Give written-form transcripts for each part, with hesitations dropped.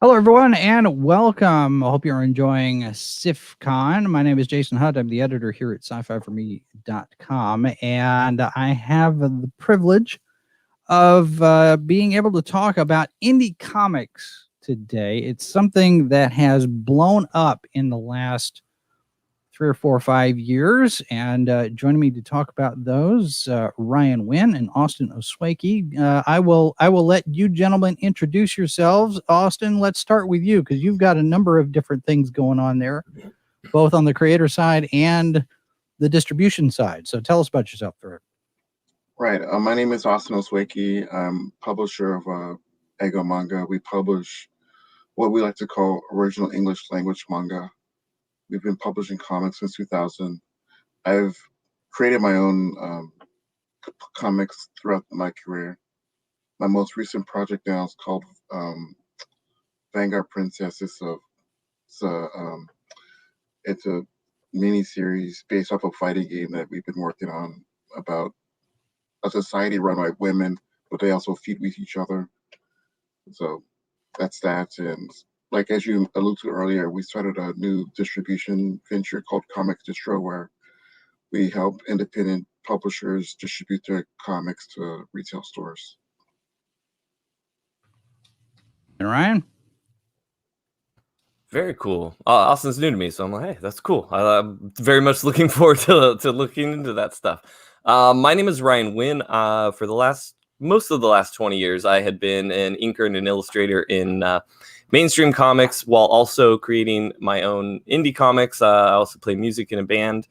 Hello, everyone, and welcome. I hope you're enjoying SIFCon. My name is Jason Hunt. I'm the editor here at sci-fi4me.com, and I have the privilege of being able to talk about indie comics today. It's something that has blown up in the last 3 or 4 or 5 years. And joining me to talk about those, Ryan Winn and Austin Osueke. I will let you gentlemen introduce yourselves. Austin, let's start with you because you've got a number of different things going on there, both on the creator side and the distribution side. So tell us about yourself first. Right. My name is Austin Osueke. I'm publisher of Ego Manga. We publish what we like to call original English language manga. We've been publishing comics since 2000. I've created my own comics throughout my career. My most recent project now is called Vanguard Princess. It's a mini series based off a fighting game that we've been working on about a society run by women, but they also feed with each other. So that's that. And like as you alluded to earlier, we started a new distribution venture called Comics Distro, where we help independent publishers distribute their comics to retail stores. And Ryan? Very cool. Austin's new to me, so I'm like, hey, that's cool. I'm very much looking forward to looking into that stuff. My name is Ryan Winn. For most of the last 20 years, I had been an inker and an illustrator in mainstream comics while also creating my own indie comics. I also play music in a band,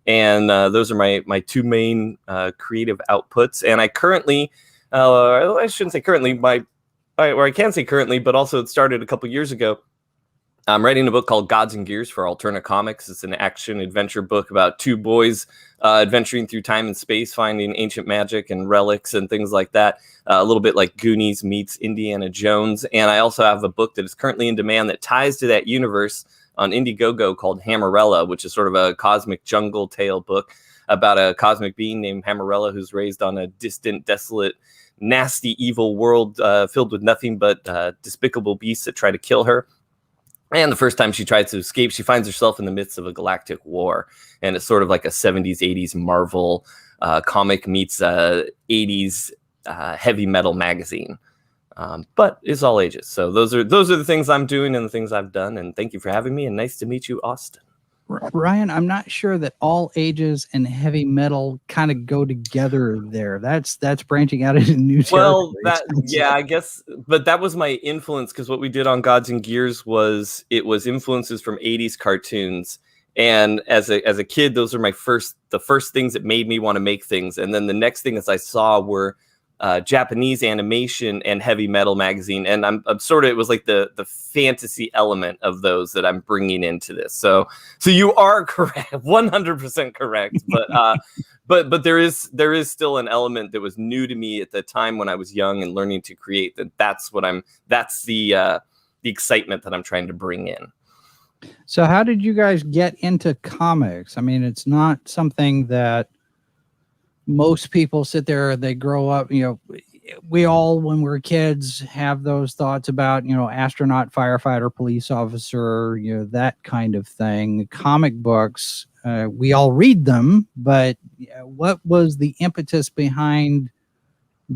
and those are my two main creative outputs. And I currently, I shouldn't say currently, or I can say currently, but also it started a couple years ago. I'm writing a book called Gods and Gears for Alterna Comics. It's an action adventure book about two boys adventuring through time and space, finding ancient magic and relics and things like that. A little bit like Goonies meets Indiana Jones. And I also have a book that is currently in demand that ties to that universe on Indiegogo called Hammerella, which is sort of a cosmic jungle tale book about a cosmic being named Hammerella who's raised on a distant, desolate, nasty, evil world filled with nothing but despicable beasts that try to kill her. And the first time she tries to escape, she finds herself in the midst of a galactic war. And it's sort of like a 70s, 80s Marvel comic meets 80s heavy metal magazine. But it's all ages. So those are the things I'm doing and the things I've done. And thank you for having me. And nice to meet you, Austin. Ryan, I'm not sure that all ages and heavy metal kind of go together there. That's branching out into new territory. Well, I guess, but that was my influence because what we did on Gods and Gears was influences from 80s cartoons. And as a kid, those are the first things that made me want to make things. And then the next thing I saw were Japanese animation and heavy metal magazine, and I'm sort of, it was like the fantasy element of those that I'm bringing into this. So you are correct, 100% correct. But there is still an element that was new to me at the time when I was young and learning to create. That's the excitement that I'm trying to bring in. So how did you guys get into comics? I mean, it's not something that most people sit there, they grow up, we all, when we're kids, have those thoughts about, astronaut, firefighter, police officer, that kind of thing. Comic books, we all read them, but what was the impetus behind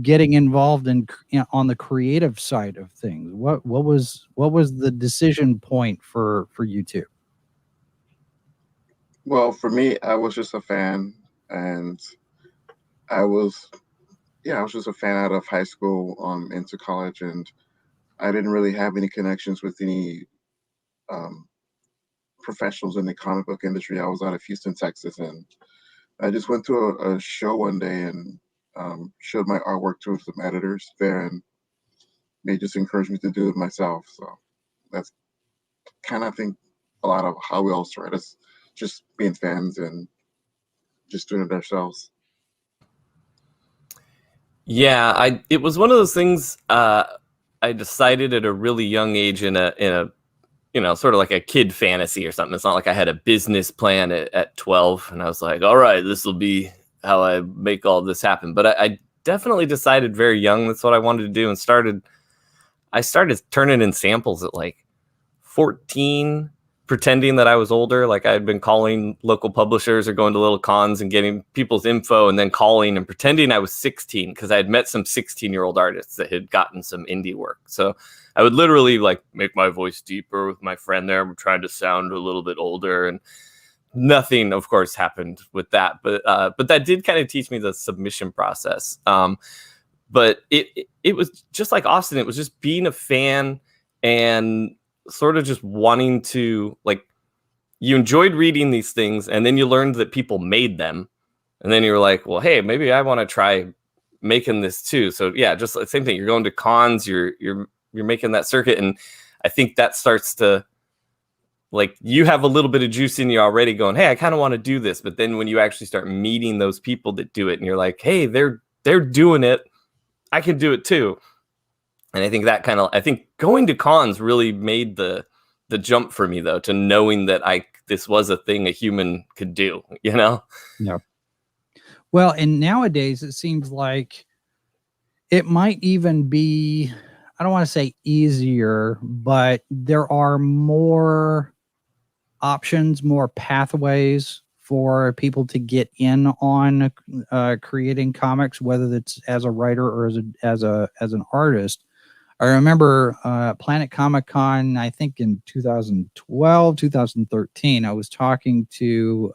getting involved in on the creative side of things? What was the decision point for you two? Well, for me, I was just a fan, and I was just a fan out of high school into college, and I didn't really have any connections with any professionals in the comic book industry. I was out of Houston, Texas, and I just went to a show one day and showed my artwork to some editors there, and they just encouraged me to do it myself. So that's kind of, I think, a lot of how we all started, as just being fans and just doing it ourselves. Yeah, it was one of those things I decided at a really young age in a sort of like a kid fantasy or something. It's not like I had a business plan at 12 and I was like, all right, this will be how I make all this happen. But I definitely decided very young that's what I wanted to do, and started I started turning in samples at like 14, pretending that I was older. Like I had been calling local publishers or going to little cons and getting people's info and then calling and pretending I was 16 because I had met some 16-year-old artists that had gotten some indie work. So I would literally like make my voice deeper with my friend there. I'm trying to sound a little bit older, and nothing, of course, happened with that. But that did kind of teach me the submission process. But it was just like Austin. It was just being a fan and sort of just wanting to, like, you enjoyed reading these things and then you learned that people made them. And then you were like, well, hey, maybe I want to try making this too. So yeah, just the same thing. You're going to cons, you're making that circuit. And I think that starts to, like, you have a little bit of juice in you already going, hey, I kind of want to do this. But then when you actually start meeting those people that do it and you're like, hey, they're doing it, I can do it too. And I think that kind of, I think going to cons really made the jump for me, though, to knowing that this was a thing a human could do, you know? Yeah. Well, and nowadays it seems like it might even be, I don't want to say easier, but there are more options, more pathways for people to get in on creating comics, whether it's as a writer or as an artist. I remember Planet Comic Con, I think in 2012, 2013, I was talking to,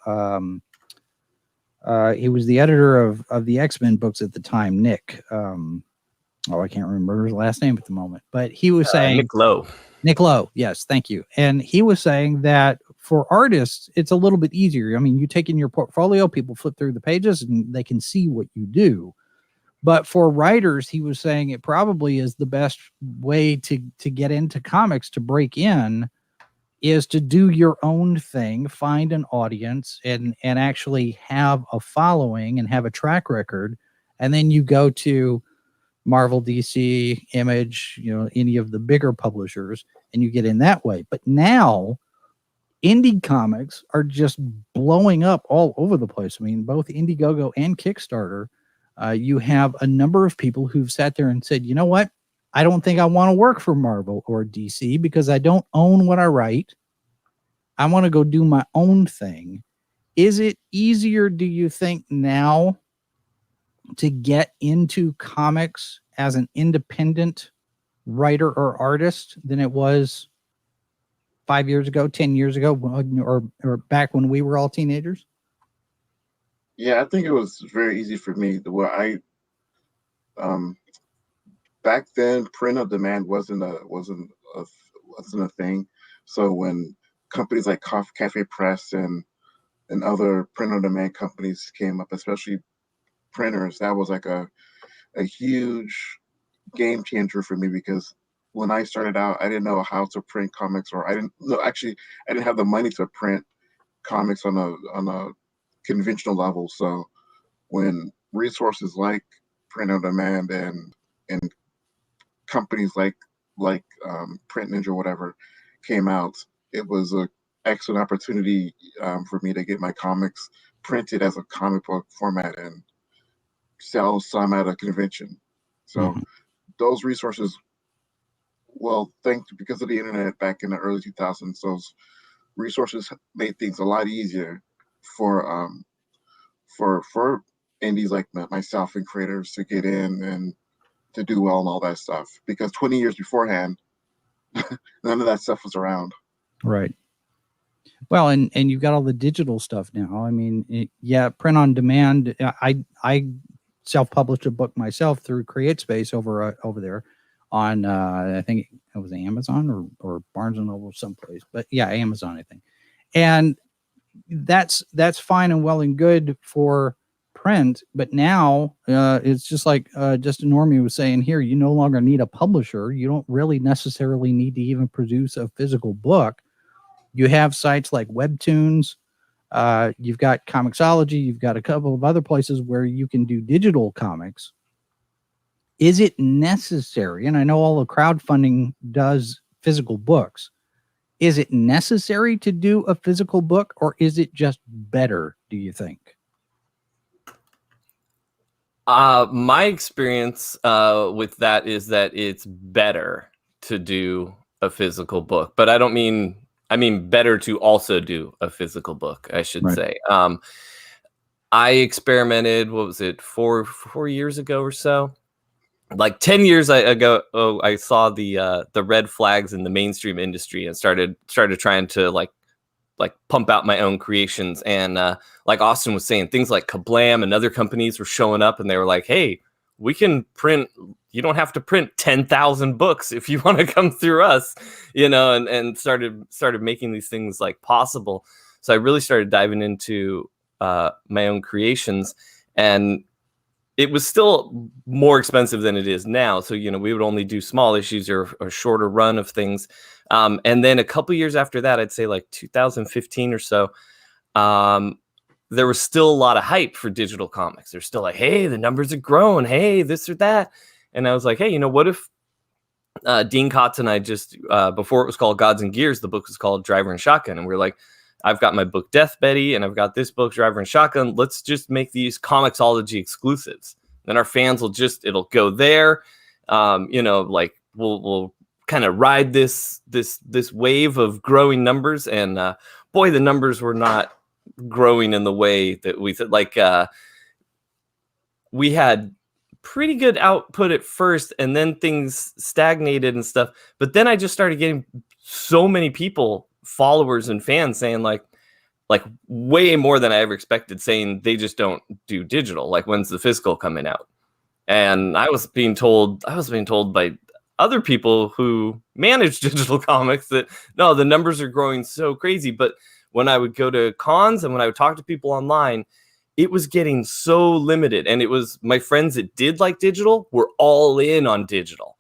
he was the editor of the X-Men books at the time, Nick. I can't remember his last name at the moment, but he was saying... Nick Lowe. Nick Lowe, yes, thank you. And he was saying that for artists, it's a little bit easier. I mean, you take in your portfolio, people flip through the pages and they can see what you do. But for writers, he was saying it probably is the best way to get into comics, to break in, is to do your own thing, find an audience, and actually have a following and have a track record. And then you go to Marvel, DC, Image, any of the bigger publishers, and you get in that way. But now indie comics are just blowing up all over the place. I mean, both Indiegogo and Kickstarter, you have a number of people who've sat there and said, you know what? I don't think I want to work for Marvel or DC because I don't own what I write. I want to go do my own thing. Is it easier, do you think, now to get into comics as an independent writer or artist than it was 5 years ago, 10 years ago, or back when we were all teenagers? Yeah, I think it was very easy for me. Back then, print on demand wasn't a thing. So when companies like Cafe Press and other print on demand companies came up, especially printers, that was like a huge game changer for me, because when I started out, I didn't know how to print comics, or I didn't have the money to print comics on a conventional level. So when resources like print on demand and companies like Print Ninja or whatever came out, it was an excellent opportunity for me to get my comics printed as a comic book format and sell some at a convention. So those resources, well, because of the internet back in the early 2000s, those resources made things a lot easier for indies like myself and creators to get in and to do well and all that stuff. Because 20 years beforehand, none of that stuff was around. Right. Well, and you've got all the digital stuff now. I mean, print on demand. I self-published a book myself through CreateSpace over there on I think it was Amazon or Barnes and Noble someplace, but yeah, Amazon, I think. And that's fine and well and good for print, but now it's just like Justin Normie was saying here, you no longer need a publisher. You don't really necessarily need to even produce a physical book. You have sites like Webtoons, you've got Comixology, you've got a couple of other places where you can do digital comics. Is it necessary? And I know all the crowdfunding does physical books. Is it necessary to do a physical book, or is it just better, do you think? My experience with that is that it's better. to do a physical book, but I mean better to also do a physical book, I should Right. say. I experimented, what was it, 4 years ago or so? Like 10 years ago, I saw the red flags in the mainstream industry and started trying to like pump out my own creations. And like Austin was saying, things like Kablam and other companies were showing up, and they were like, hey, we can print, you don't have to print 10,000 books if you want to come through us, and started making these things like possible. So I really started diving into my own creations, and it was still more expensive than it is now. So, we would only do small issues or a shorter run of things. And then a couple years after that, I'd say like 2015 or so, there was still a lot of hype for digital comics. They're still like, hey, the numbers are growing. Hey, this or that. And I was like, hey, what if Dean Kotz and I just, before it was called Gods and Gears, the book was called Driver and Shotgun. And we're like, I've got my book Death Betty, and I've got this book Driver and Shotgun. Let's just make these Comixology exclusives. Then our fans it'll go there. Like we'll kind of ride this wave of growing numbers. And boy, the numbers were not growing in the way that we thought. Like we had pretty good output at first, and then things stagnated and stuff. But then I just started getting so many people, followers and fans, saying like way more than I ever expected, saying they just don't do digital. Like, when's the physical coming out? And I was being told by other people who manage digital comics that no, the numbers are growing so crazy. But when I would go to cons and when I would talk to people online, it was getting so limited. And it was my friends that did like digital were all in on digital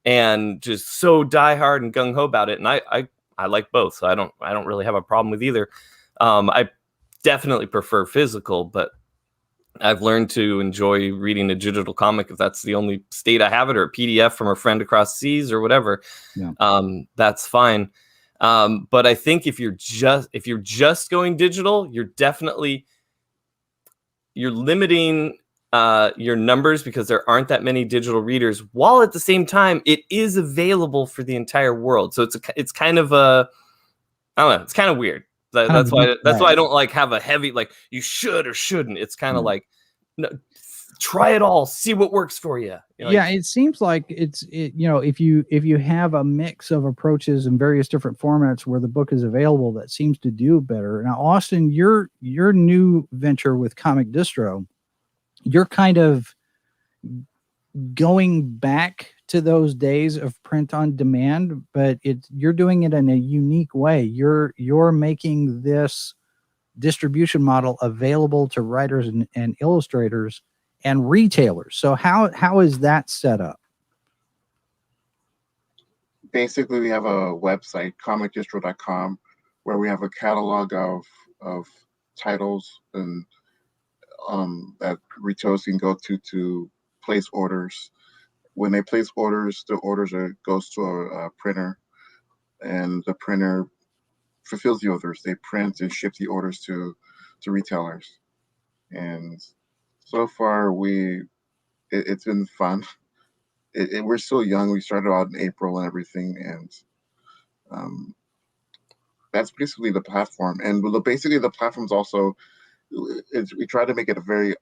and just so diehard and gung ho about it. And I like both, so I don't really have a problem with either. I definitely prefer physical, but I've learned to enjoy reading a digital comic if that's the only state I have it, or a PDF from a friend across seas or whatever. Yeah. That's fine. But I think if you're just going digital, you're limiting your numbers because there aren't that many digital readers, while at the same time it is available for the entire world. So it's kind of I don't know, it's kind of weird. That's why I don't like have a heavy like you should or shouldn't. It's kind of like, no, try it all, see what works for you. Yeah, it seems like if you have a mix of approaches in various different formats where the book is available, that seems to do better. Now, Austin, your new venture with Comic Distro, you're kind of going back to those days of print on demand, but you're doing it in a unique way. You're making this distribution model available to writers and illustrators and retailers. So how is that set up? Basically, we have a website, comicdistro.com, where we have a catalog of titles and that retailers can go to place orders. When they place orders, the orders goes to a printer, and the printer fulfills the orders. They print and ship the orders to retailers. And so far, it's been fun. We're still young. We started out in April and everything, and that's basically the platform. And basically, the platform's also we try to make it a very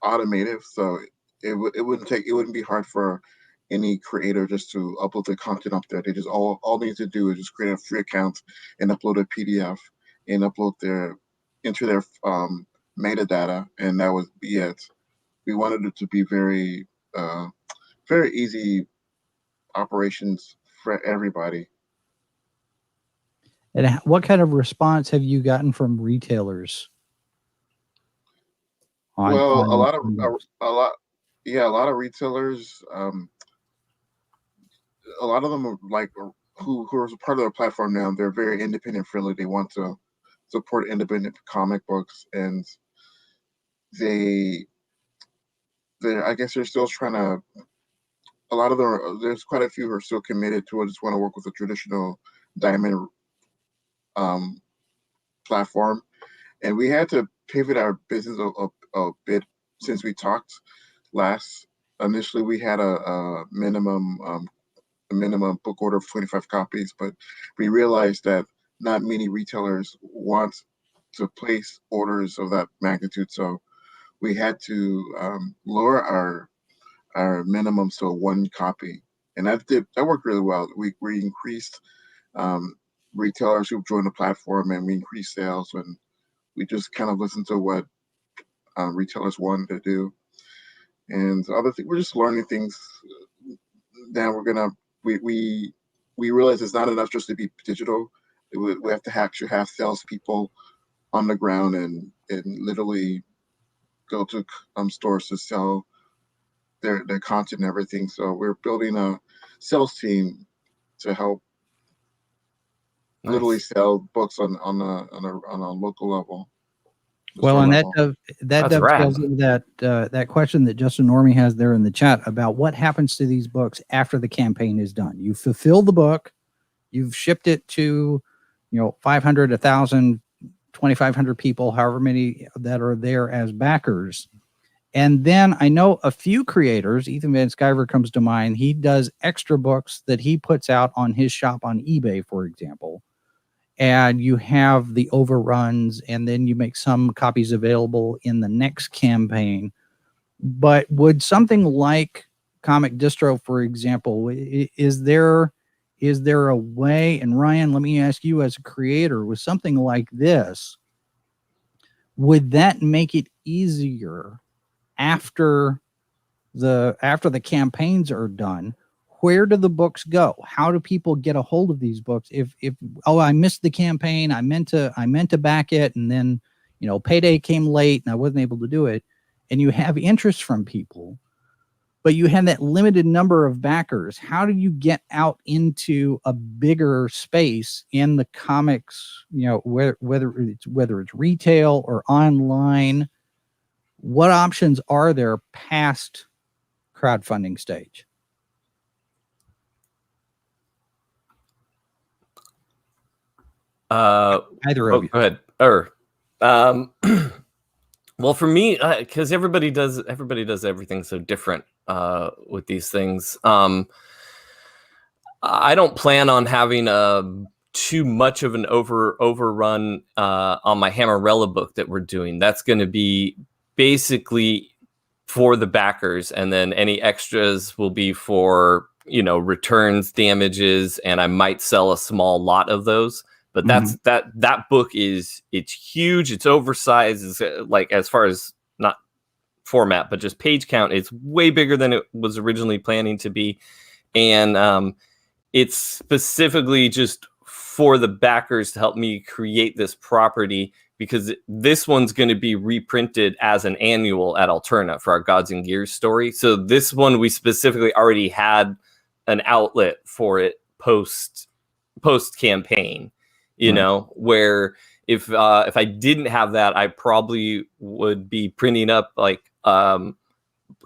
automated, so it wouldn't be hard for any creator just to upload the content up there. They just all they need to do is just create a free account and upload a PDF and enter their metadata, and that would be it. We wanted it to be very very easy operations for everybody. And what kind of response have you gotten from retailers? Well, a lot of retailers. A lot of them are like who are part of the platform now. They're very independent friendly. They want to support independent comic books, and I guess they're still trying to. A lot of them, there's quite a few who are still committed to just want to work with a traditional diamond platform, and we had to pivot our business a bit since we talked last. Initially, we had a minimum a minimum book order of 25 copies, but we realized that not many retailers want to place orders of that magnitude. So we had to lower our minimums to 1 copy. And that worked really well. We increased retailers who joined the platform, and we increased sales, and we just kind of listened to what retailers wanted to do. And other things, we're just learning things. Now we realize it's not enough just to be digital. We have to actually have salespeople on the ground and literally go to stores to sell their content and everything. So we're building a sales team to help literally sell books on a local level. Well, and level. that That's dovetails rad. into that question that Justin Normie has there in the chat about what happens to these books after the campaign is done. You fulfill the book, you've shipped it to, 500, 1,000, 2,500 people, however many that are there as backers. And then I know a few creators, Ethan Van Sciver comes to mind. He does extra books that he puts out on his shop on eBay, for example. And you have the overruns, and then you make some copies available in the next campaign. But would something like Comic Distro, for example, is there a way, and Ryan, let me ask you as a creator, with something like this, would that make it easier after the campaigns are done? Where do the books go? How do people get a hold of these books? If I missed the campaign, I meant to back it, and then payday came late and I wasn't able to do it, and you have interest from people, but you have that limited number of backers. How do you get out into a bigger space in the comics? Whether it's retail or online, what options are there past crowdfunding stage? Either of you. Go ahead. Well, for me, because everybody does everything so different with these things. I don't plan on having too much of an overrun on my Hammerella book that we're doing. That's going to be basically for the backers, and then any extras will be for returns, damages, and I might sell a small lot of those. But that's that book it's huge, it's oversized, it's like, as far as not format but just page count, it's way bigger than it was originally planning to be, and it's specifically just for the backers to help me create this property, because this one's going to be reprinted as an annual at Alterna for our Gods and Gears story. So this one, we specifically already had an outlet for it post campaign, where if I didn't have that, I probably would be printing up like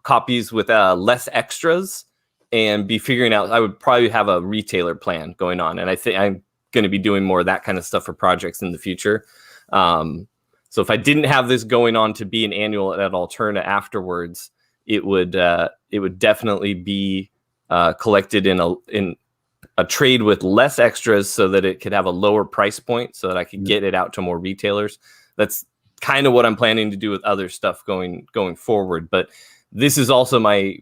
copies with less extras and be figuring out, I would probably have a retailer plan going on. And I think I'm going to be doing more of that kind of stuff for projects in the future. So if I didn't have this going on to be an annual at Alterna afterwards, it would definitely be collected in a trade with less extras, so that it could have a lower price point, so that I could get it out to more retailers. That's kind of what I'm planning to do with other stuff going forward. But this is also my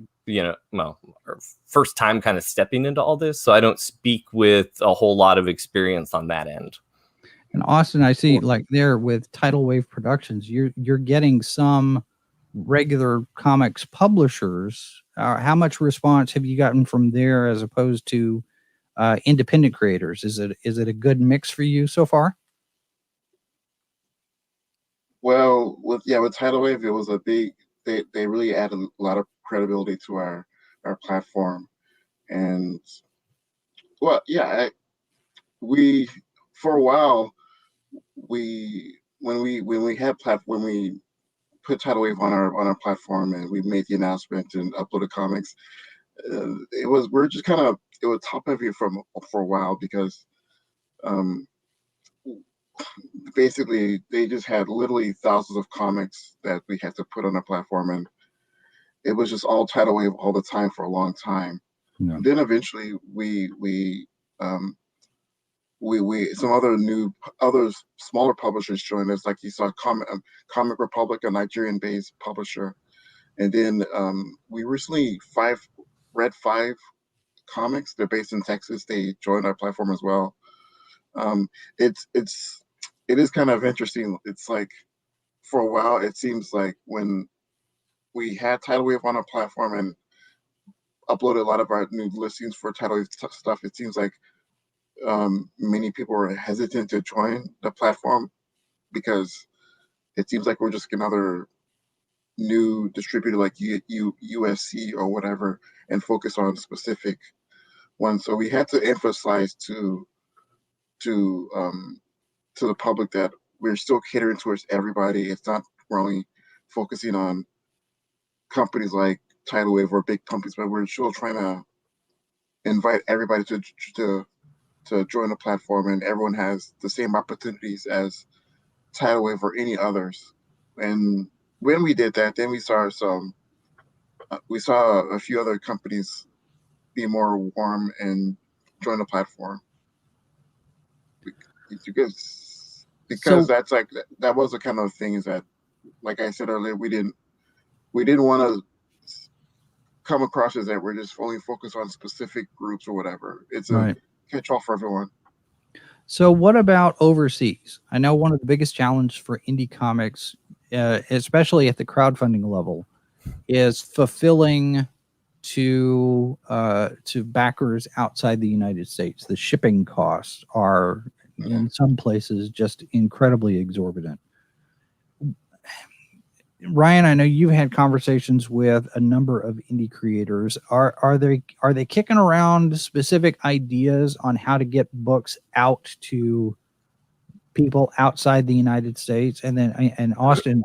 first time kind of stepping into all this, so I don't speak with a whole lot of experience on that end. And Austin, I see like there with Tidal Wave Productions, you're getting some regular comics publishers. How much response have you gotten from there as opposed to independent creators? Is it a good mix for you so far? Well, with Tidal Wave, it was a big. They really added a lot of credibility to our platform, and we for a while when we put Tidal Wave on our platform and we made the announcement and uploaded comics, it was top heavy for a while, because basically they just had literally thousands of comics that we had to put on our platform, and it was just all Tidal Wave all the time for a long time. Yeah. Then eventually um, we some other smaller publishers joined us. Like you saw Comic Republic, a Nigerian-based publisher, and then we recently read 5 comics. They're based in Texas. They joined our platform as well. Um, it is kind of interesting. It's like for a while, it seems like when we had Tidal Wave on our platform and uploaded a lot of our new listings for Tidal Wave stuff, it seems like many people are hesitant to join the platform because it seems like we're just another new distributor like USC or whatever and focus on specific ones. So we had to emphasize to um, to the public that we're still catering towards everybody. It's not only focusing on companies like Tidal Wave or big companies, but we're still trying to invite everybody to join the platform, and everyone has the same opportunities as Tidal Wave or any others. And when we did that, then we saw a few other companies be more warm and join the platform because So, that was the kind of things that, like I said earlier, we didn't want to come across as that we're just only focused on specific groups or whatever. It's a right. catch-all for everyone. So what about overseas? I know one of the biggest challenges for indie comics, especially at the crowdfunding level, is fulfilling to backers outside the United States. The shipping costs are in some places just incredibly exorbitant. Ryan, I know you've had conversations with a number of indie creators. Are they kicking around specific ideas on how to get books out to people outside the United States? And then, and Austin,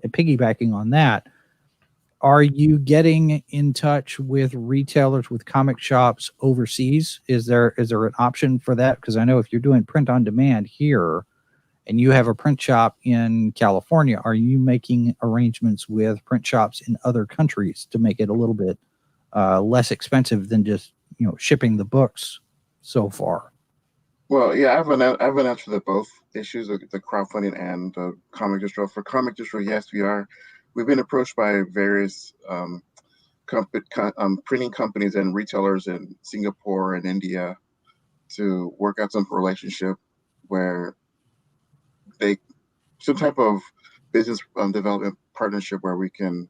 piggybacking on that, are you getting in touch with retailers, with comic shops overseas? Is there an option for that? Because I know if you're doing print on demand here and you have a print shop in California, are you making arrangements with print shops in other countries to make it a little bit less expensive than just shipping the books so far? Well, yeah, I have an answer to both issues, the crowdfunding and the comic distro. For comic distro, yes, we are. We've been approached by various printing companies and retailers in Singapore and India to work out some relationship where some type of business development partnership where we can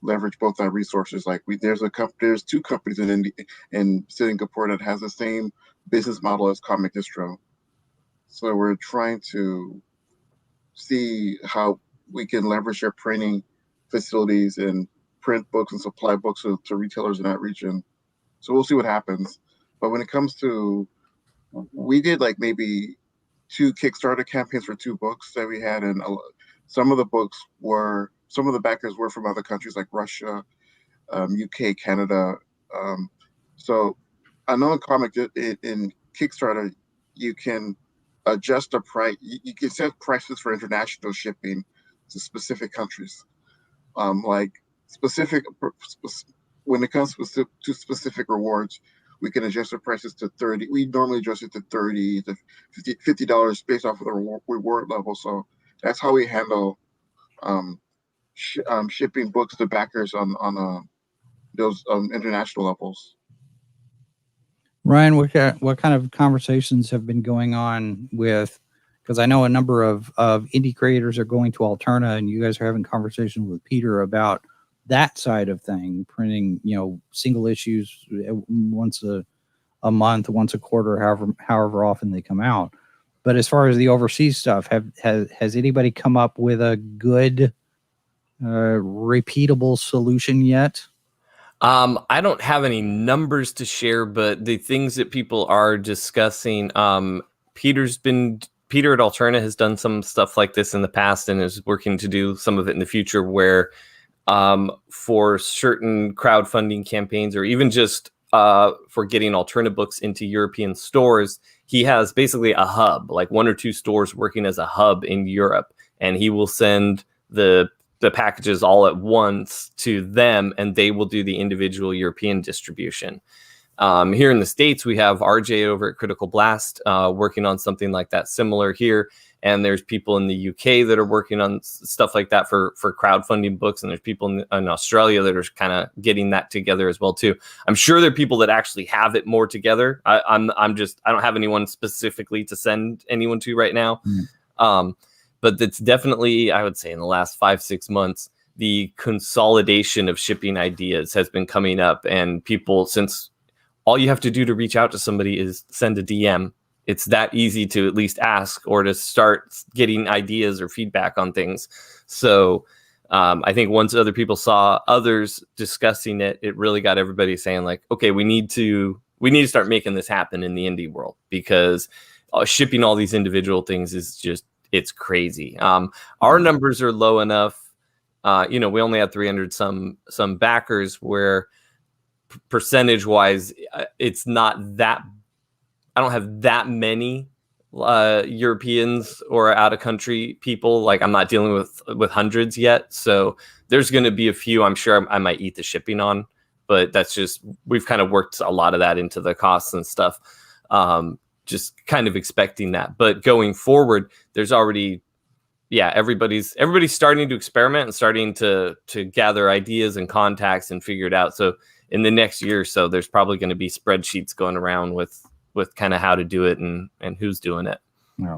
leverage both our resources. Like there's 2 companies in Singapore that has the same business model as Comic Distro. So we're trying to see how we can leverage their printing facilities and print books and supply books to retailers in that region. So we'll see what happens. But when it comes to, we did like maybe 2 Kickstarter campaigns for 2 books that we had, and some of the backers were from other countries like Russia, UK, Canada. So I know in Kickstarter you can adjust the price. You can set prices for international shipping to specific countries. Like when it comes to specific rewards, we can adjust the prices to 30. We normally adjust it to 30 to $50 based off of the reward level. So that's how we handle shipping books to backers on those international levels. Ryan, what kind of conversations have been going on with? Because I know a number of indie creators are going to Alterna, and you guys are having conversations with Peter about that side of thing, printing single issues once a month, once a quarter, however often they come out. But as far as the overseas stuff, has anybody come up with a good repeatable solution yet? I don't have any numbers to share, but the things that people are discussing, Peter at Alterna has done some stuff like this in the past and is working to do some of it in the future, where for certain crowdfunding campaigns or even just for getting Alterna books into European stores, he has basically a hub, like 1 or 2 stores working as a hub in Europe, and he will send the packages all at once to them, and they will do the individual European distribution. Here in the States, we have RJ over at Critical Blast working on something like that similar here. And there's people in the UK that are working on stuff like that for crowdfunding books. And there's people in Australia that are kind of getting that together as well, too. I'm sure there are people that actually have it more together. I don't have anyone specifically to send anyone to right now. But it's definitely, I would say, in the last 5-6 months, the consolidation of shipping ideas has been coming up. And people, since all you have to do to reach out to somebody is send a DM, it's that easy to at least ask or to start getting ideas or feedback on things. So I think once other people saw others discussing it, it really got everybody saying like, okay, we need to start making this happen in the indie world, because shipping all these individual things is just, it's crazy. Our numbers are low enough. We only had 300 some backers, where percentage wise, it's not that, I don't have that many Europeans or out of country people. Like, I'm not dealing with hundreds yet. So there's going to be a few I'm sure I might eat the shipping on, but that's just, we've kind of worked a lot of that into the costs and stuff. Just kind of expecting that. But going forward, there's already, everybody's starting to experiment and starting to gather ideas and contacts and figure it out. So in the next year or so, there's probably going to be spreadsheets going around with kind of how to do it and who's doing it. Yeah.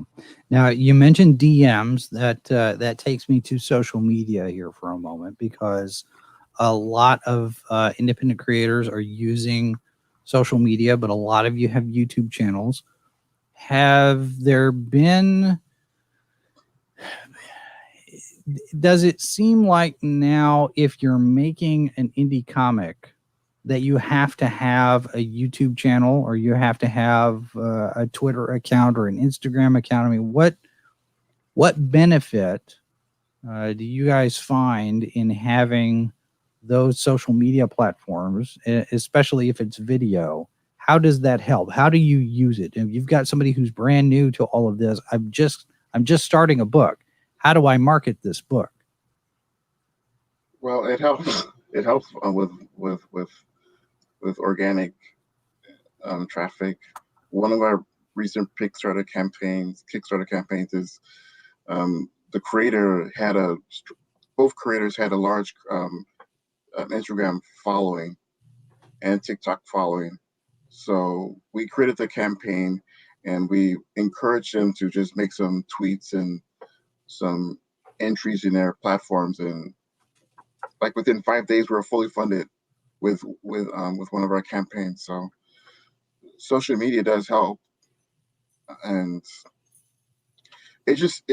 Now, you mentioned DMs. That takes me to social media here for a moment, because a lot of independent creators are using social media, but a lot of you have YouTube channels. Have there been... Does it seem like now, if you're making an indie comic, that you have to have a YouTube channel, or you have to have a Twitter account or an Instagram account? I mean, what benefit do you guys find in having those social media platforms, especially if it's video? How does that help? How do you use it? If you've got somebody who's brand new to all of this, I'm just starting a book. How do I market this book? Well, it helps. It helps with organic traffic. One of our recent Kickstarter campaigns is both creators had a large Instagram following and TikTok following. So we created the campaign and we encouraged them to just make some tweets and some entries in their platforms, and like within 5 days we were fully funded with one of our campaigns. So social media does help, and it's just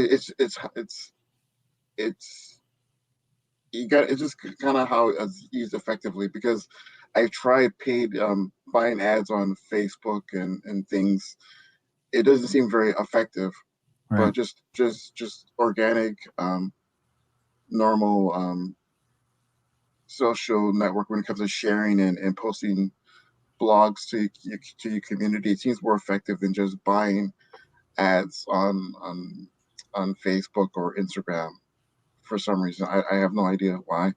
kind of how it's used effectively, because I've tried paid buying ads on Facebook and things. It doesn't seem very effective. Right. But just organic, normal social network when it comes to sharing and posting blogs to your community, it seems more effective than just buying ads on Facebook or Instagram. For some reason, I have no idea why,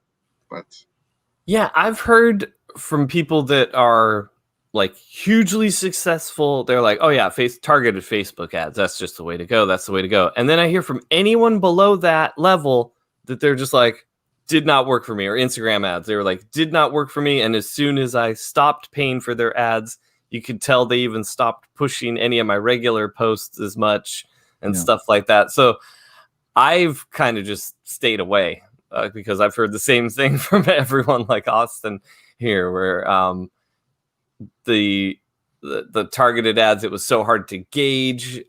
but yeah, I've heard from people that are like hugely successful. They're like, oh yeah, targeted Facebook ads, that's just the way to go. That's the way to go. And then I hear from anyone below that level that they're just like, did not work for me. Or Instagram ads, they were like, did not work for me. And as soon as I stopped paying for their ads, you could tell they even stopped pushing any of my regular posts as much and stuff like that. So I've kind of just stayed away because I've heard the same thing from everyone like Austin here, where the targeted ads, it was so hard to gauge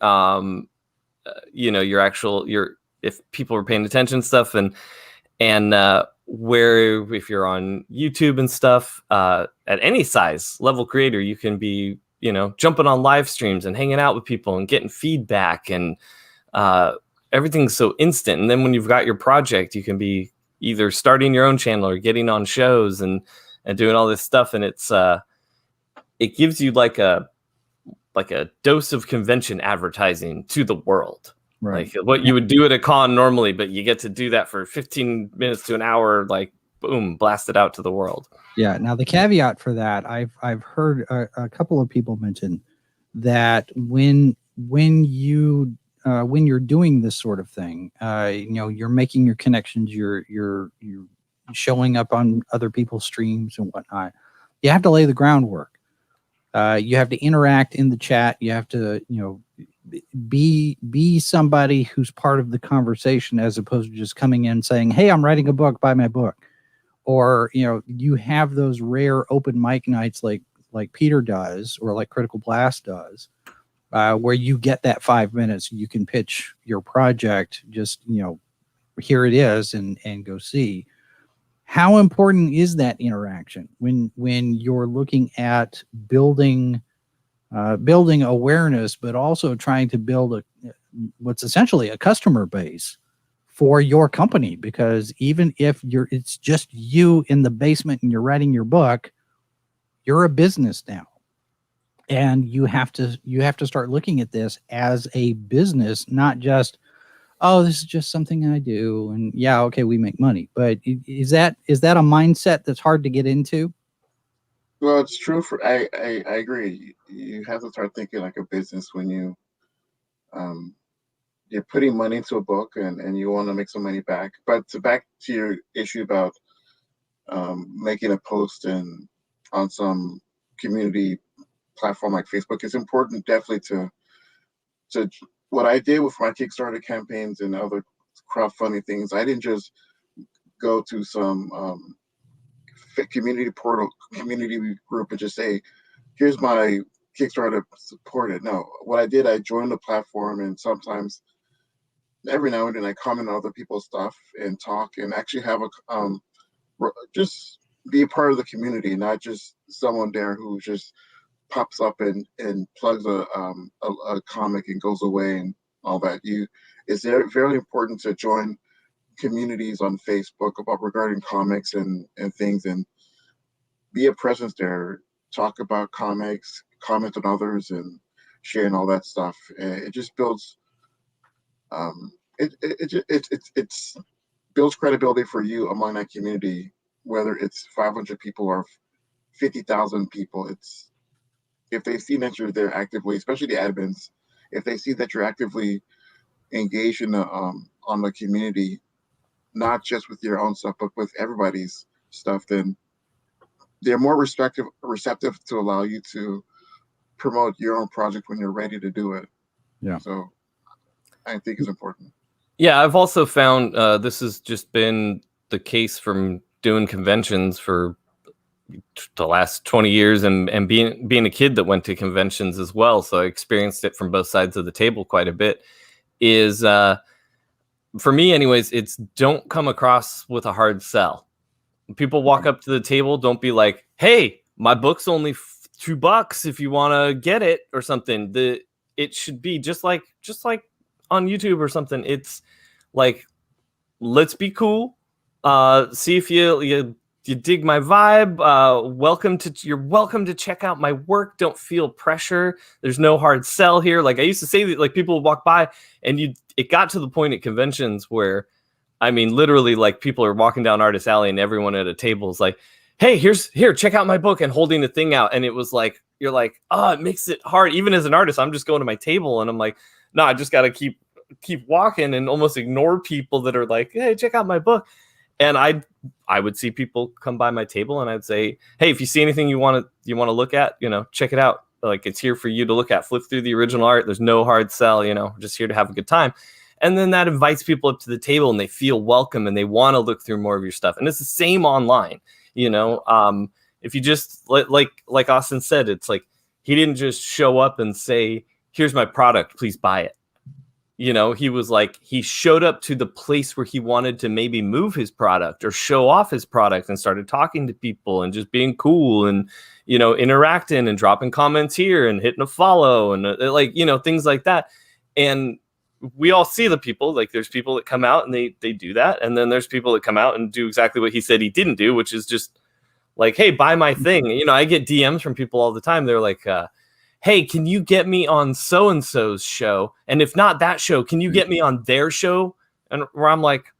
if people were paying attention stuff, and where if you're on YouTube and stuff, at any size level creator, you can be jumping on live streams and hanging out with people and getting feedback, and everything's so instant. And then when you've got your project, you can be either starting your own channel or getting on shows and doing all this stuff, and it gives you like a dose of convention advertising to the world. Right. Like what you would do at a con normally, but you get to do that for 15 minutes to an hour, like boom, blast it out to the world. Yeah. Now the caveat for that, I've heard a couple of people mention that when you're doing this sort of thing, you're making your connections, you're showing up on other people's streams and whatnot. You have to lay the groundwork. You have to interact in the chat. You have to, be somebody who's part of the conversation, as opposed to just coming in saying, "Hey, I'm writing a book, buy my book." Or, you have those rare open mic nights like Peter does, or like Critical Blast does, where you get that 5 minutes, you can pitch your project, just, here it is, and go see. How important is that interaction when you're looking at building awareness, but also trying to build what's essentially a customer base for your company? Because even if it's just you in the basement and you're writing your book, you're a business now, and you have to start looking at this as a business, not just, oh, this is just something I do, and yeah, okay, we make money. But is that a mindset that's hard to get into? Well, it's true. I agree. You have to start thinking like a business when you're putting money into a book, and you want to make some money back. But back to your issue about making a post on some community platform like Facebook, it's important definitely to what I did with my Kickstarter campaigns and other crowdfunding things. I didn't just go to some community group and just say, "Here's my Kickstarter, support it." No, what I did, I joined the platform, and sometimes every now and then I comment on other people's stuff and talk, and actually have just be a part of the community, not just someone there who just pops up and plugs a comic and goes away and all that. It's very, very important to join communities on Facebook about regarding comics and things, and be a presence there, talk about comics, comment on others, and sharing all that stuff. It just builds it builds credibility for you among that community, whether it's 500 people or 50,000 people. It's if they see that you're there actively, especially the admins, if they see that you're actively engaged in on the community, not just with your own stuff, but with everybody's stuff, then they're more receptive to allow you to promote your own project when you're ready to do it. Yeah. So I think it's important. Yeah, I've also found this has just been the case from doing conventions for the last 20 years and being a kid that went to conventions as well. So I experienced it from both sides of the table quite a bit. Is for me anyways, it's don't come across with a hard sell. When people walk up to the table, don't be like, "Hey, my book's only $2 if you want to get it," or something. It should be just like on YouTube or something. It's like, let's be cool. See if you dig my vibe. You're welcome to check out my work. Don't feel pressure. There's no hard sell here. Like I used to say that, like people would walk by and it got to the point at conventions where, I mean, literally like people are walking down Artist Alley and everyone at a table is like, "Hey, here, check out my book," and holding the thing out. And it was like, you're like, oh, it makes it hard. Even as an artist, I'm just going to my table and I'm like, no, I just got to keep walking and almost ignore people that are like, "Hey, check out my book." And I would see people come by my table and I'd say, "Hey, if you see anything you want to look at, check it out. Like it's here for you to look at. Flip through the original art. There's no hard sell, just here to have a good time." And then that invites people up to the table and they feel welcome and they want to look through more of your stuff. And it's the same online, if you just like Austin said, it's like, he didn't just show up and say, "Here's my product, please buy it." He was like, he showed up to the place where he wanted to maybe move his product or show off his product and started talking to people and just being cool and, interacting and dropping comments here and hitting a follow and things like that. And we all see the people, like there's people that come out and they do that. And then there's people that come out and do exactly what he said he didn't do, which is just like, "Hey, buy my thing." I get DMs from people all the time. They're like, "Hey, can you get me on so-and-so's show? And if not that show, can you get me on their show?" And where I'm like,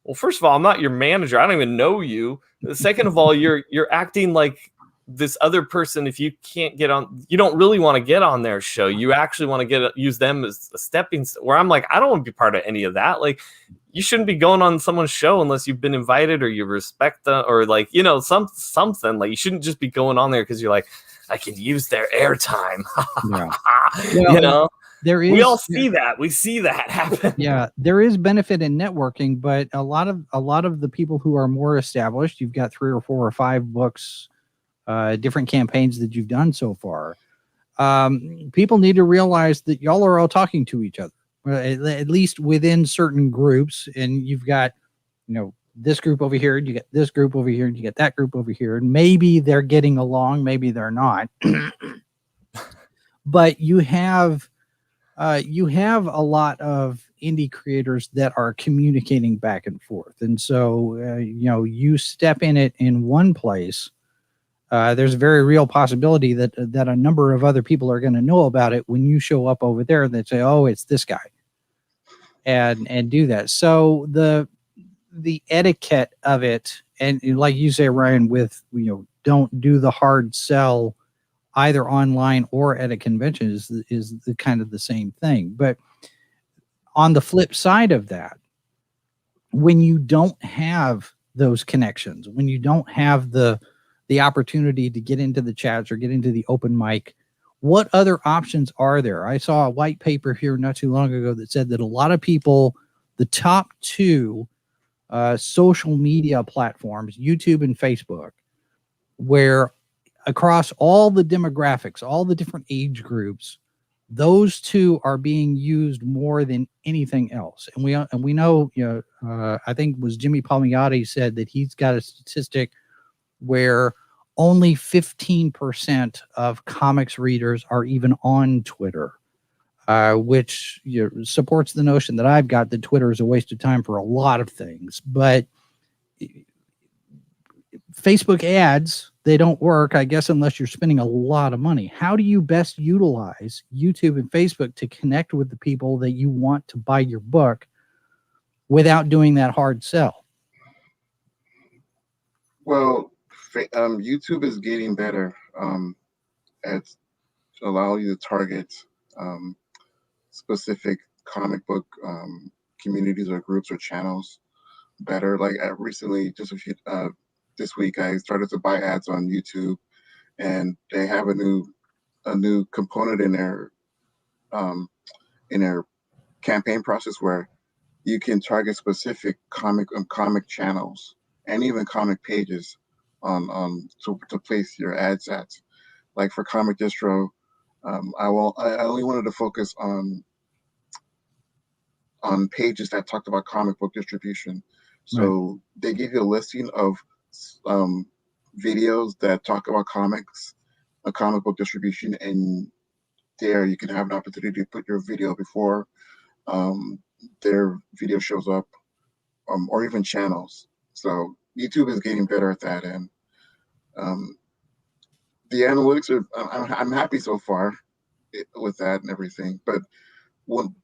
well, first of all, I'm not your manager. I don't even know you. Second of all, you're acting like this other person. If you can't get on, you don't really want to get on their show. You actually want to use them as a stepping stone. Where I'm like, I don't want to be part of any of that. Like, you shouldn't be going on someone's show unless you've been invited or you respect them, or like, you know, something. Like, you shouldn't just be going on there because you're like, I can use their airtime. Yeah. You know, we all there, see that. We see that happen. yeah, there is benefit in networking, but a lot of the people who are more established, you've got 3 or 4 or 5 books, different campaigns that you've done so far. People need to realize that y'all are all talking to each other, at least within certain groups, and you've got, you know, this group over here, you get this group over here, and you get that group over here, and maybe they're getting along, maybe they're not. But you have a lot of indie creators that are communicating back and forth, and so you know, you step in it in one place, there's a very real possibility that a number of other people are going to know about it when you show up over there, and they say, oh, it's this guy, and do that. So the etiquette of it, and like you say, Ryan, with, you know, don't do the hard sell either online or at a convention, is the kind of the same thing. But on the flip side of that, when you don't have those connections, when you don't have the opportunity to get into the chats or get into the open mic, what other options are there? I saw a white paper here not too long ago that said that a lot of people, the top 2 social media platforms, YouTube and Facebook, where across all the demographics, all the different age groups, those 2 are being used more than anything else. And we know, you know, I think it was Jimmy Palmiotti said that he's got a statistic where only 15% of comics readers are even on Twitter, which, you know, supports the notion that I've got that Twitter is a waste of time for a lot of things. But Facebook ads, they don't work, I guess, unless you're spending a lot of money. How do you best utilize YouTube and Facebook to connect with the people that you want to buy your book without doing that hard sell? Well, YouTube is getting better at allowing you to target specific comic book communities or groups or channels better. Like recently, just this week, I started to buy ads on YouTube, and they have a new component in their campaign process where you can target specific comic channels and even comic pages to place your ads at. Like for Comic Distro, I only wanted to focus on pages that talked about comic book distribution. So Right. they give you a listing of videos that talk about comics, a comic book distribution, and there you can have an opportunity to put your video before their video shows up, or even channels. So YouTube is getting better at that, and the analytics are. I'm happy so far with that and everything. But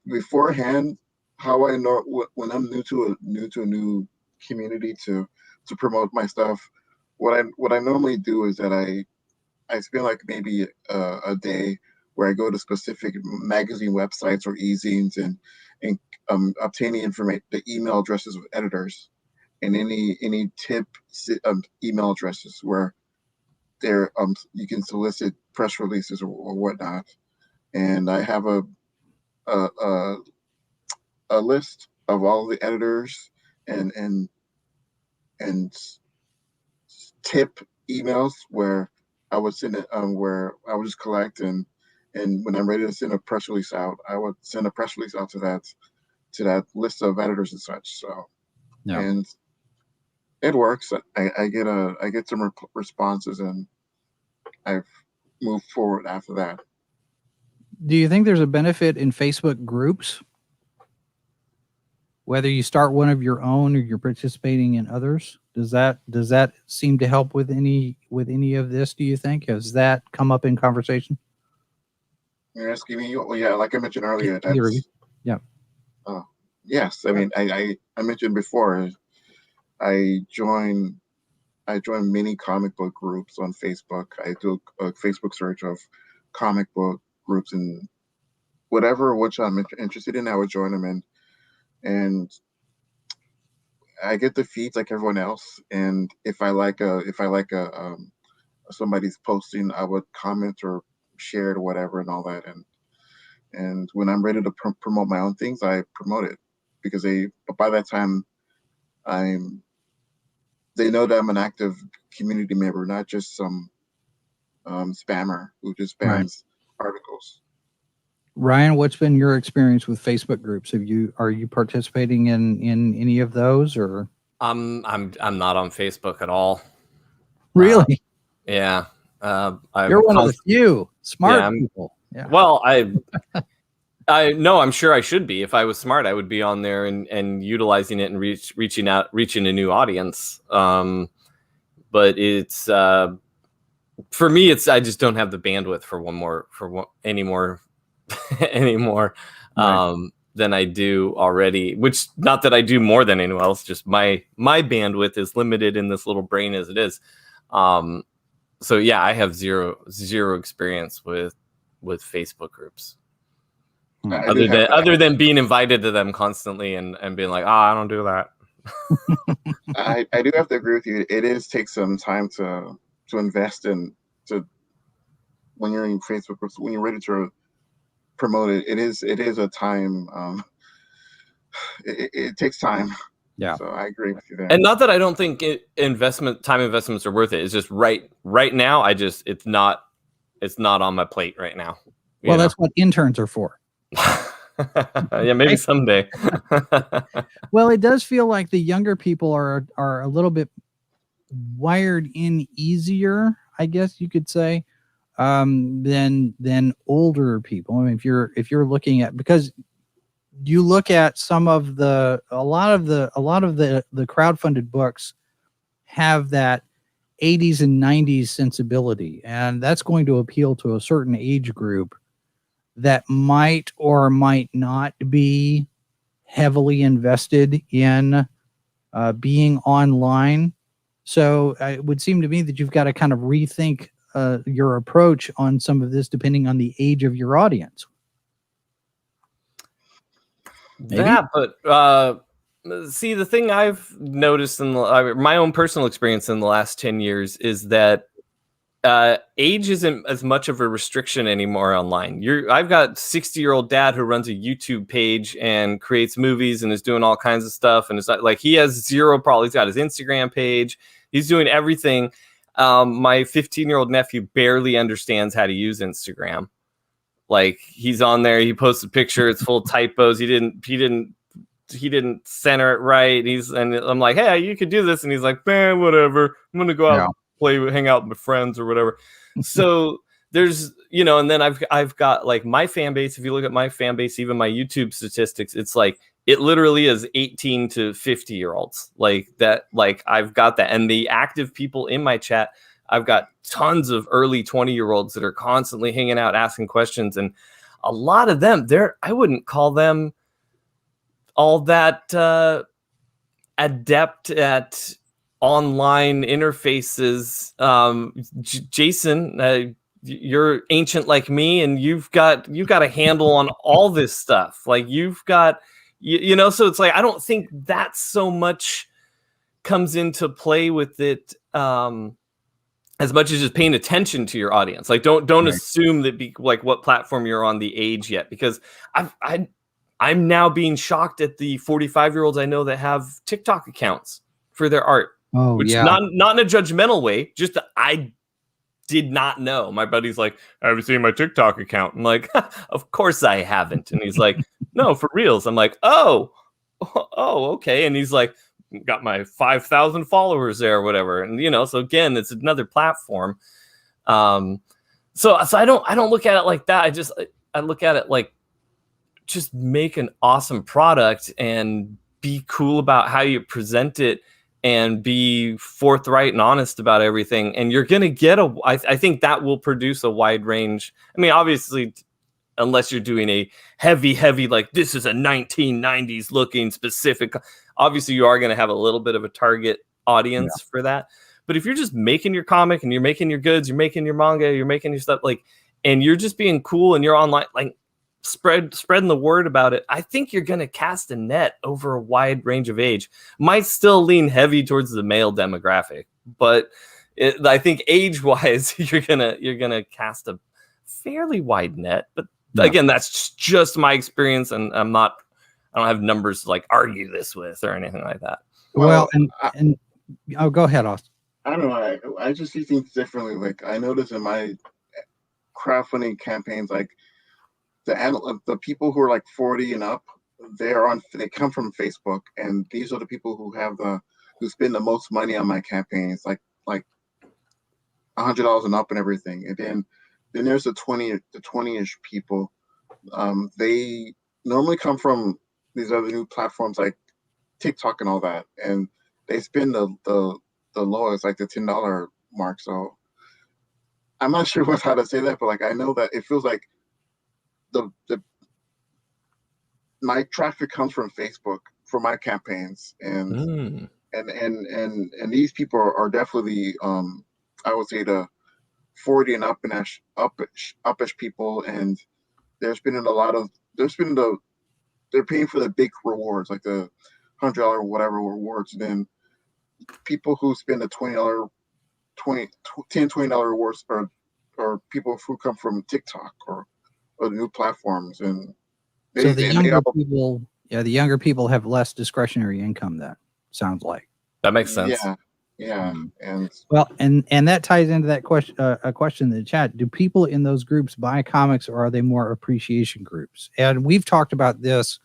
beforehand, how I know when I'm new to a new community to promote my stuff, what I normally do is that I spend like maybe a day where I go to specific magazine websites or e-zines and obtain the email addresses of editors and any tip email addresses where there you can solicit press releases or whatnot. And I have a a, a list of all the editors and and tip emails where I would send it, where I would just collect, and when I'm ready to send a press release out, I would send a press release out to that list of editors and such. So, Yeah. and it works. I get some responses, and I've moved forward after that. Do you think there's a benefit in Facebook groups, whether you start one of your own or you're participating in others? Does that seem to help with any of this, do you think? Has that come up in conversation? You're asking me? Well, yeah, like I mentioned earlier, Either of you. that's Yeah. yes. I mean, I mentioned before, I join many comic book groups on Facebook. I do a Facebook search of comic book groups and whatever which I'm interested in, I would join them in. And I get the feeds like everyone else. And if I like somebody's posting, I would comment or share it or whatever and all that. And when I'm ready to promote my own things, I promote it because by that time they know that I'm an active community member, not just some spammer who just Right. spams articles. Ryan, what's been your experience with Facebook groups? Are you participating in any of those, or? I'm not on Facebook at all. Really? Yeah. You're one of the few smart Yeah, people. Yeah. Well, I know I'm sure I should be. If I was smart, I would be on there and utilizing it and reaching a new audience. But it's for me, I just don't have the bandwidth for any more Right. than I do already. Which, not that I do more than anyone else, just my bandwidth is limited in this little brain as it is. So yeah, I have zero experience with Facebook groups. Other than being invited to them constantly and being like, I don't do that. I do have to agree with you. It takes some time to invest in when you're in Facebook groups, when you're ready to promote it. It is a time. It takes time. Yeah. So I agree with you there. And not that I don't think time investments are worth it. It's just right now. It's not on my plate right now. Well, that's what interns are for. Yeah, maybe someday. Well, it does feel like the younger people are a little bit wired in easier, I guess you could say, than older people. I mean, if you're looking at, because you look at a lot of the crowdfunded books have that 80s and 90s sensibility, and that's going to appeal to a certain age group that might or might not be heavily invested in being online. So it would seem to me that you've got to kind of rethink your approach on some of this depending on the age of your audience. Maybe? But see, the thing I've noticed in my own personal experience in the last 10 years is that age isn't as much of a restriction anymore online. I've got 60-year-old dad who runs a YouTube page and creates movies and is doing all kinds of stuff. And it's not like he has zero problem. He's got his Instagram page. He's doing everything. My 15-year-old nephew barely understands how to use Instagram. Like, he's on there. He posts a picture. It's full of typos. He didn't center it right. And I'm like, hey, you could do this. And he's like, man, whatever. I'm going to go out and hang out with my friends or whatever. So there's, and then I've got like my fan base. If you look at my fan base, even my YouTube statistics, it's like, it literally is 18 to 50 year olds like that. Like, I've got that. And the active people in my chat, I've got tons of early 20-year-olds that are constantly hanging out, asking questions. And a lot of them, I wouldn't call them all that adept at online interfaces. Jason, you're ancient like me, and you've got a handle on all this stuff. Like, you've got, so it's like, I don't think that so much comes into play with it as much as just paying attention to your audience. Like, don't right. assume that like what platform you're on, the age yet, because I'm now being shocked at the 45-year-olds I know that have TikTok accounts for their art. Oh, which yeah. Not in a judgmental way, just that I did not know. My buddy's like, have you seen my TikTok account? I'm like, of course I haven't. And he's like, no, for reals. I'm like, oh, okay. And he's like, got my 5,000 followers there or whatever. And, so again, it's another platform. So I don't look at it like that. I look at it like, just make an awesome product and be cool about how you present it and be forthright and honest about everything. And you're going to get I think that will produce a wide range. I mean, obviously unless you're doing a heavy, like this is a 1990s looking specific. Obviously, you are going to have a little bit of a target audience for that. But if you're just making your comic and you're making your goods, you're making your manga, you're making your stuff, like, and you're just being cool and you're online, like spreading the word about it, I think you're going to cast a net over a wide range of age. Might still lean heavy towards the male demographic, but I think age-wise, you're gonna cast a fairly wide net. But again, that's just my experience, and I don't have numbers to like argue this with or anything like that. Well, and go ahead, Austin. I don't know. I just see things differently. Like I notice in my crowdfunding campaigns, like the people who are like 40 and up, they come from Facebook, and these are the people who spend the most money on my campaigns, like $100 and up and everything. And then there's the 20-ish people. They normally come from these other new platforms like TikTok and all that, and they spend the lowest, like the $10 mark. So I'm not sure how to say that, but like I know that it feels like my traffic comes from Facebook for my campaigns, and these people are definitely I would say the 40 and upish people, and they're paying for the big rewards, like the $100 whatever rewards. And then people who spend the $20 rewards are people who come from TikTok or the new platforms. And the younger people have less discretionary income. That sounds like. That makes sense. Yeah. And that ties into that question, a question in the chat. Do people in those groups buy comics, or are they more appreciation groups? And we've talked about this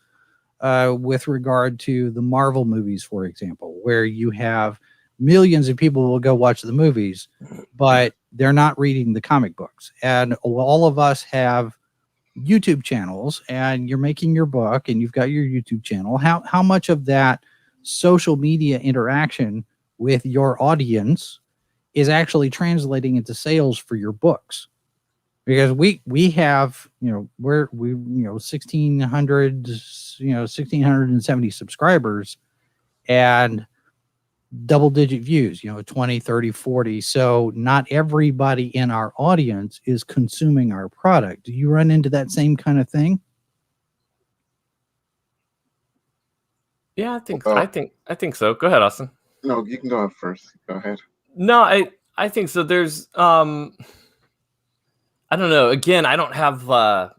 with regard to the Marvel movies, for example, where you have millions of people will go watch the movies, but they're not reading the comic books. And all of us have YouTube channels, and you're making your book and you've got your YouTube channel. How much of that social media interaction with your audience is actually translating into sales for your books? Because we have, we're 1,670 subscribers and double-digit views, 20, 30, 40. So not everybody in our audience is consuming our product. Do you run into that same kind of thing? Yeah, I think so. Go ahead, Austin. No, you can go first. Go ahead. No, I think so. There's I don't know. Again, I don't have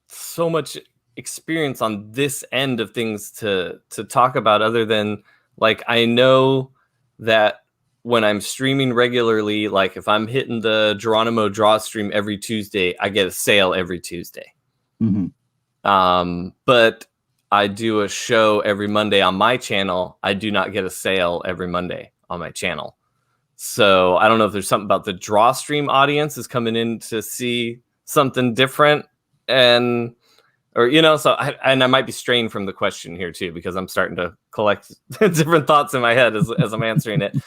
so much experience on this end of things to talk about, other than like I know that when I'm streaming regularly, like if I'm hitting the Geronimo draw stream every Tuesday, I get a sale every Tuesday. But I do a show every Monday on my channel. I do not get a sale every Monday on my channel. So I don't know if there's something about the draw stream audience is coming in to see something different, so I might be straying from the question here too, because I'm starting to collect different thoughts in my head as I'm answering it.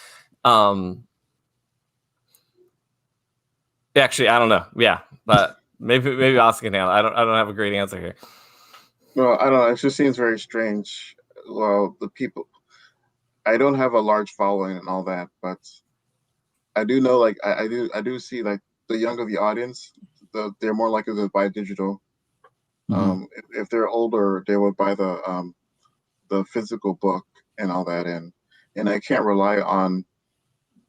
Actually, I don't know. Yeah, but maybe Oscar can handle it. I don't have a great answer here. Well, I don't know. It just seems very strange. Well, I don't have a large following and all that, but I do know, like, I do see, like, the younger the audience, they're more likely to buy digital. If they're older, they would buy the physical book and all that, and I can't rely on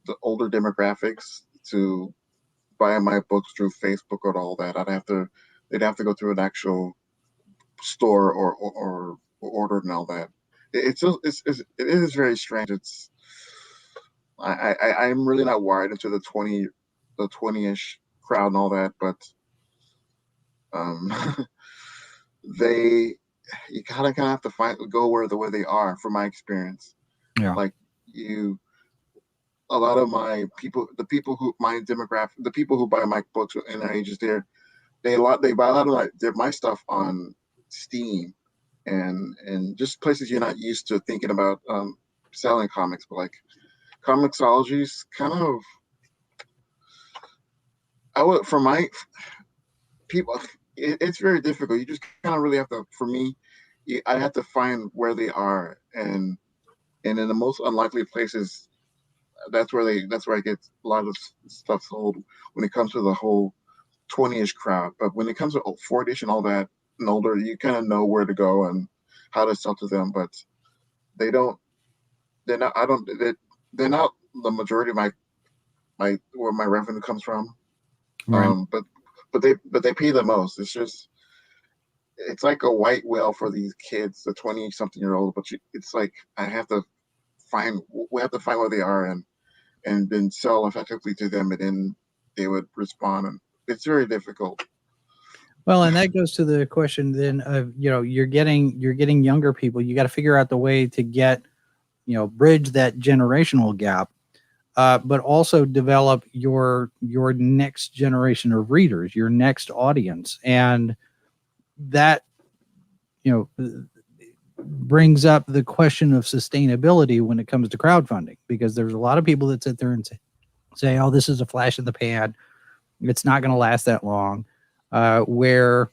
the older demographics to buy my books through Facebook or all that. They'd have to go through an actual store or order and all that. It is very strange. I'm really not wired into the 20-ish crowd and all that, but you kind of have to go where they are, from my experience. Yeah. Like a lot of my people, the people who buy my books in our ages, they buy a lot of my stuff on Steam and just places you're not used to thinking about selling comics, but like Comixology's kind of, people, it's very difficult. You just kind of really have to. For me, I have to find where they are, and in the most unlikely places, that's where I get a lot of stuff sold when it comes to the whole 20-ish crowd. But when it comes to 40-ish and all that and older, you kind of know where to go and how to sell to them. But they don't. They're not. I don't. They're not the majority of where my revenue comes from. Right. But they pay the most. It's like a white whale for these kids, the 20-something-year-old. But it's like we have to find where they are and then sell effectively to them, and then they would respond. And it's very difficult. Well, and that goes to the question then of, you're getting younger people. You got to figure out the way to get, bridge that generational gap, but also develop your next generation of readers, your next audience. And that, brings up the question of sustainability when it comes to crowdfunding, because there's a lot of people that sit there and say, oh, this is a flash in the pan. It's not going to last that long, where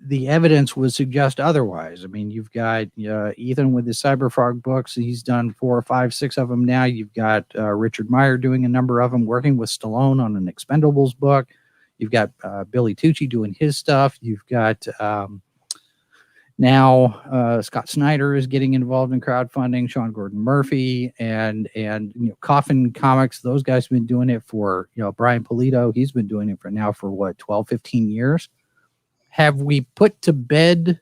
the evidence would suggest otherwise. I mean, you've got Ethan with his Cyberfrog books. He's done 4 or 5, 6 of them now. You've got Richard Meyer doing a number of them, working with Stallone on an Expendables book. You've got Billy Tucci doing his stuff. You've got now Scott Snyder is getting involved in crowdfunding, Sean Gordon Murphy, and Coffin Comics. Those guys have been doing it for, Brian Polito. He's been doing it for what, 12, 15 years. Have we put to bed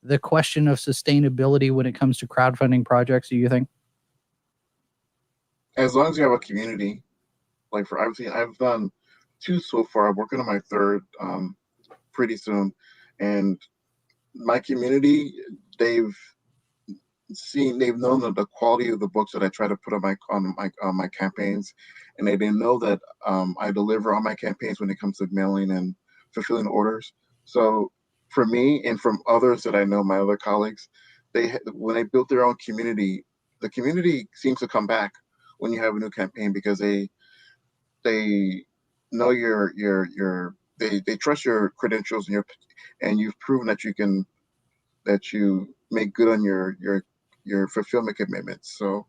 the question of sustainability when it comes to crowdfunding projects, do you think? As long as you have a community, like I've done 2 so far. I'm working on my 3rd pretty soon, and my community, they've known the quality of the books that I try to put on my campaigns, and they know that I deliver on my campaigns when it comes to mailing and fulfilling orders. So for me and from others that I know, my other colleagues, when they built their own community, the community seems to come back when you have a new campaign, because they know they trust your credentials and you've proven that you make good on your fulfillment commitments. So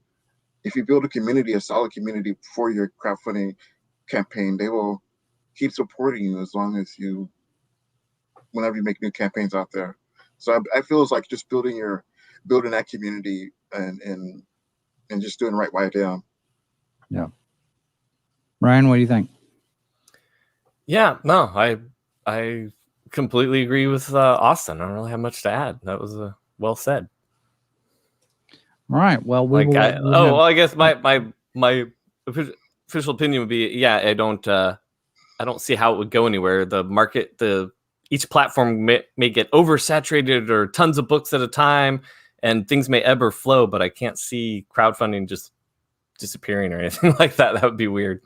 if you build a solid community for your crowdfunding campaign, they will keep supporting you as long as whenever you make new campaigns out there. So I feel it's like just building that community and just doing right by them. Yeah. Ryan, what do you think? Yeah, no, I completely agree with Austin. I don't really have much to add. That was well said. All right. Well, I guess my official opinion would be, I don't see how it would go anywhere. The market, each platform may get oversaturated or tons of books at a time, and things may ebb or flow, but I can't see crowdfunding just disappearing or anything like that. That would be weird.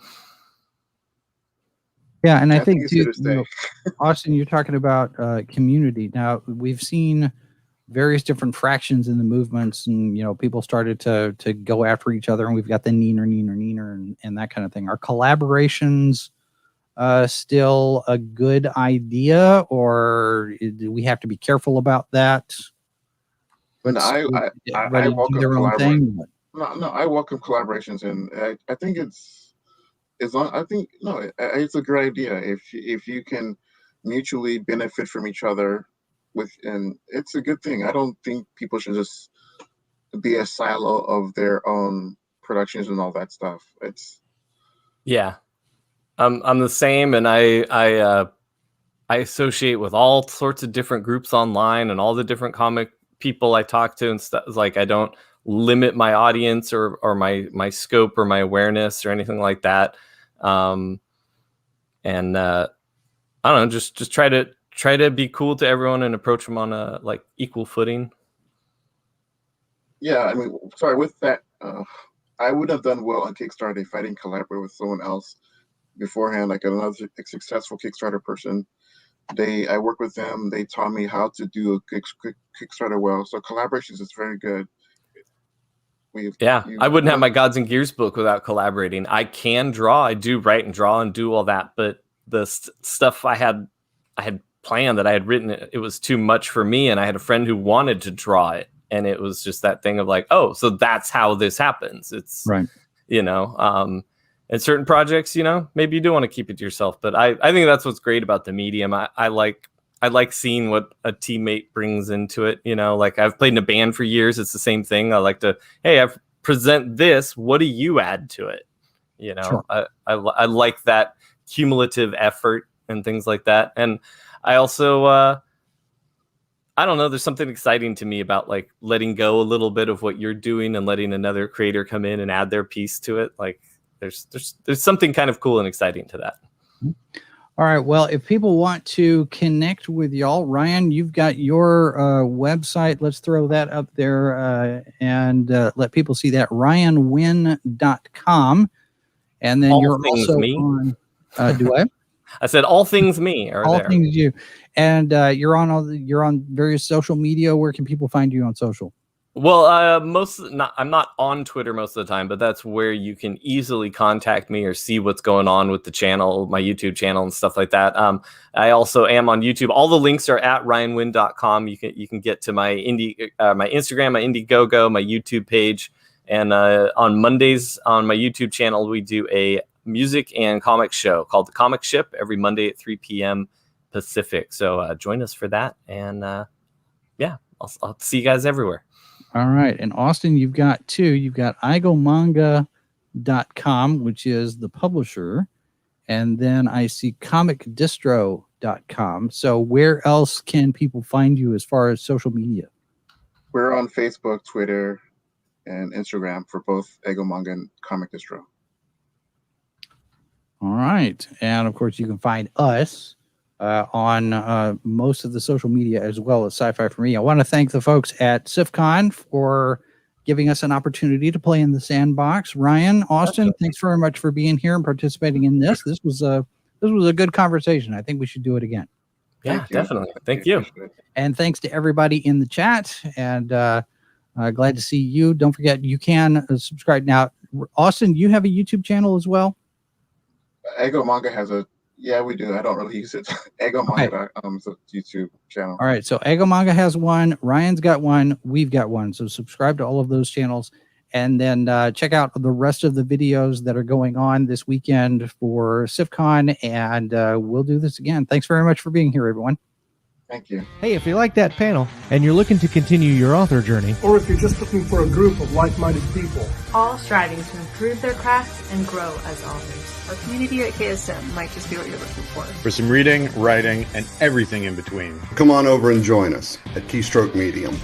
Yeah, and I think too, Austin, you're talking about community. Now, we've seen various different fractions in the movements, and people started to go after each other, and we've got the neener, and that kind of thing. Are collaborations still a good idea, or do we have to be careful about that? I welcome collaborations. No, I welcome collaborations, and I think it's a great idea if you can mutually benefit from each other and it's a good thing. I don't think people should just be a silo of their own productions and all that stuff. I'm the same, and I associate with all sorts of different groups online and all the different comic people I talk to and stuff. Like, I don't limit my audience or my scope or my awareness or anything like that. And I don't know, just try to be cool to everyone and approach them on a equal footing. Yeah, I mean, sorry, with that, I would have done well on Kickstarter if I didn't collaborate with someone else beforehand, like another successful Kickstarter person. I work with them. They taught me how to do a quick Kickstarter well. So collaborations is very good. I wouldn't have my Gods and Gears book without collaborating. I can draw. I do write and draw and do all that, but the stuff I had had planned, that I had written it. It was too much for me, and I had a friend who wanted to draw it, and it was just that thing of like, oh, so that's how this happens. It's Right. And certain projects, maybe you do want to keep it to yourself, but I think that's what's great about the medium. I like seeing what a teammate brings into it. Like I've played in a band for years. It's the same thing. I like to, hey, I present this. What do you add to it? Sure. I like that cumulative effort and things like that. And I also, I don't know, there's something exciting to me about like letting go a little bit of what you're doing and letting another creator come in and add their piece to it. Like there's something kind of cool and exciting to that. All right. Well, if people want to connect with y'all, Ryan, you've got your website. Let's throw that up there and let people see that. RyanWinn.com. And then All you're things also me. on. Do I? I said all things me are all there. things you. And you're on various social media. Where can people find you on social? Well, I'm not on Twitter most of the time, but that's where you can easily contact me or see what's going on with the channel, my YouTube channel and stuff like that. I also am on YouTube. All the links are at ryanwinn.com. You can get to my my Instagram, my Indiegogo, my YouTube page, and on Mondays on my YouTube channel we do a music and comic show called The Comic Ship every Monday at 3 p.m. Pacific. So join us for that, and I'll see you guys everywhere. All right. And Austin, you've got two. You've got igomanga.com, which is the publisher. And then I see comicdistro.com. So where else can people find you as far as social media? We're on Facebook, Twitter, and Instagram for both Egomanga and Comic Distro. All right. And of course, you can find us on most of the social media as well as Sci-Fi for Me. I want to thank the folks at SIFCon for giving us an opportunity to play in the sandbox. Ryan, Austin, thanks very much for being here and participating in this. This was a good conversation. I think we should do it again. Yeah, definitely. Thank you. And thanks to everybody in the chat. And glad to see you. Don't forget, you can subscribe now. Austin, you have a YouTube channel as well? Egomanga has a we do. I don't really use it. Egomanga.com is a YouTube channel. All right. So Egomanga has one. Ryan's got one. We've got one. So subscribe to all of those channels. And then check out the rest of the videos that are going on this weekend for SIFCon. And we'll do this again. Thanks very much for being here, everyone. Thank you. Hey, if you like that panel and you're looking to continue your author journey, or if you're just looking for a group of like-minded people, all striving to improve their craft and grow as authors, our community at KSM might just be what you're looking for some reading, writing, and everything in between. Come on over and join us at Keystroke Medium.